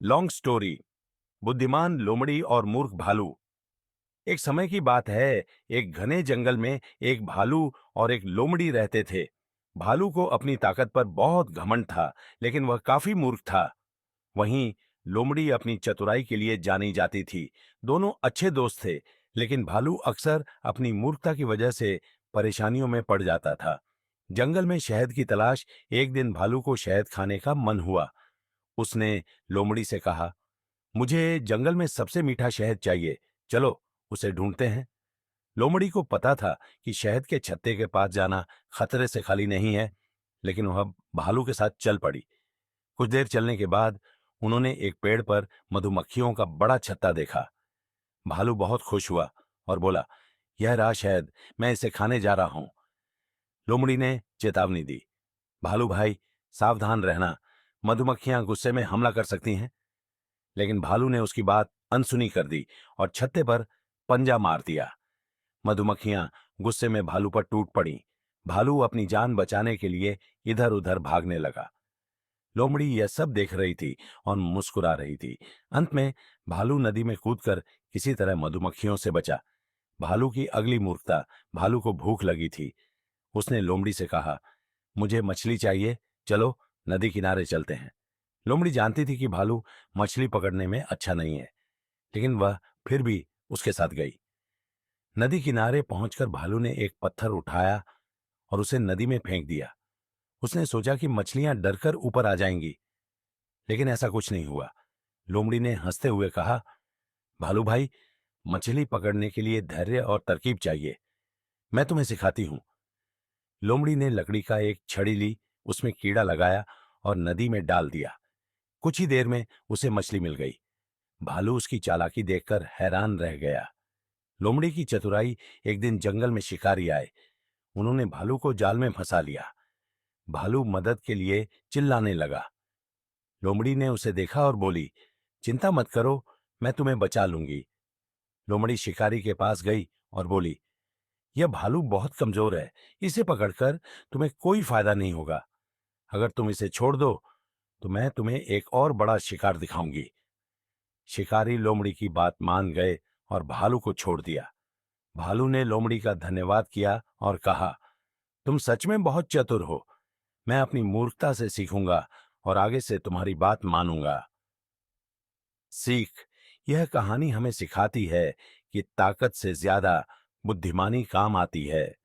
Long story. बुद्धिमान लोमड़ी और मूर्ख भालू। एक समय की बात है। एक घने जंगल में एक भालू और एक लोमड़ी रहते थे। भालू को अपनी ताकत पर बहुत घमंड था, लेकिन वह काफी मूर्ख था। वहीं लोमड़ी अपनी चतुराई के लिए जानी जाती थी। दोनों अच्छे दोस्त थे, लेकिन भालू अक्सर अपनी मूर्खता की वजह से परेशानियों में पड़ जाता था। जंगल में शहद की तलाश। एक दिन भालू को शहद खाने का मन हुआ। उसने लोमड़ी से कहा, मुझे जंगल में सबसे मीठा शहद चाहिए। चलो उसे ढूंढते हैं। लोमड़ी को पता था कि शहद के छत्ते के पास जाना खतरे से खाली नहीं है, लेकिन वह भालू के साथ चल पड़ी। कुछ देर चलने के बाद उन्होंने एक पेड़ पर मधुमक्खियों का बड़ा छत्ता देखा। भालू बहुत खुश हुआ और बोला, यह रहा शहद, मैं इसे खाने जा रहा हूं। लोमड़ी ने चेतावनी दी, भालू भाई, सावधान रहना, मधुमक्खियां गुस्से में हमला कर सकती हैं। लेकिन भालू ने उसकी बात अनसुनी कर दी और छत्ते पर पंजा मार दिया। मधुमक्खियां गुस्से में भालू पर टूट पड़ीं। भालू अपनी जान बचाने के लिए इधर उधर भागने लगा। लोमड़ी यह सब देख रही थी और मुस्कुरा रही थी। अंत में भालू नदी में कूदकर किसी तरह मधुमक्खियों से बचा। भालू की अगली मूर्खता। भालू को भूख लगी थी। उसने लोमड़ी से कहा, मुझे मछली चाहिए, चलो नदी किनारे चलते हैं। लोमड़ी जानती थी कि भालू मछली पकड़ने में अच्छा नहीं है, लेकिन वह फिर भी उसके साथ गई। नदी किनारे पहुंचकर भालू ने एक पत्थर उठाया और उसे नदी में फेंक दिया। उसने सोचा कि मछलियां डरकर ऊपर आ जाएंगी, लेकिन ऐसा कुछ नहीं हुआ। लोमड़ी ने हंसते हुए कहा, भालू भाई, मछली पकड़ने के लिए धैर्य और तरकीब चाहिए। मैं तुम्हें सिखाती हूं। लोमड़ी ने लकड़ी का एक छड़ी ली, उसमें कीड़ा लगाया और नदी में डाल दिया। कुछ ही देर में उसे मछली मिल गई। भालू उसकी चालाकी देखकर हैरान रह गया। लोमड़ी की चतुराई। एक दिन जंगल में शिकारी आए। उन्होंने भालू को जाल में फंसा लिया। भालू मदद के लिए चिल्लाने लगा। लोमड़ी ने उसे देखा और बोली, चिंता मत करो, मैं तुम्हें बचा लूंगी। लोमड़ी शिकारी के पास गई और बोली, यह भालू बहुत कमजोर है, इसे पकड़कर तुम्हें कोई फायदा नहीं होगा। अगर तुम इसे छोड़ दो तो मैं तुम्हें एक और बड़ा शिकार दिखाऊंगी। शिकारी लोमड़ी की बात मान गए और भालू को छोड़ दिया। भालू ने लोमड़ी का धन्यवाद किया और कहा, तुम सच में बहुत चतुर हो। मैं अपनी मूर्खता से सीखूंगा और आगे से तुम्हारी बात मानूंगा। सीख। यह कहानी हमें सिखाती है कि ताकत से ज्यादा बुद्धिमानी काम आती है।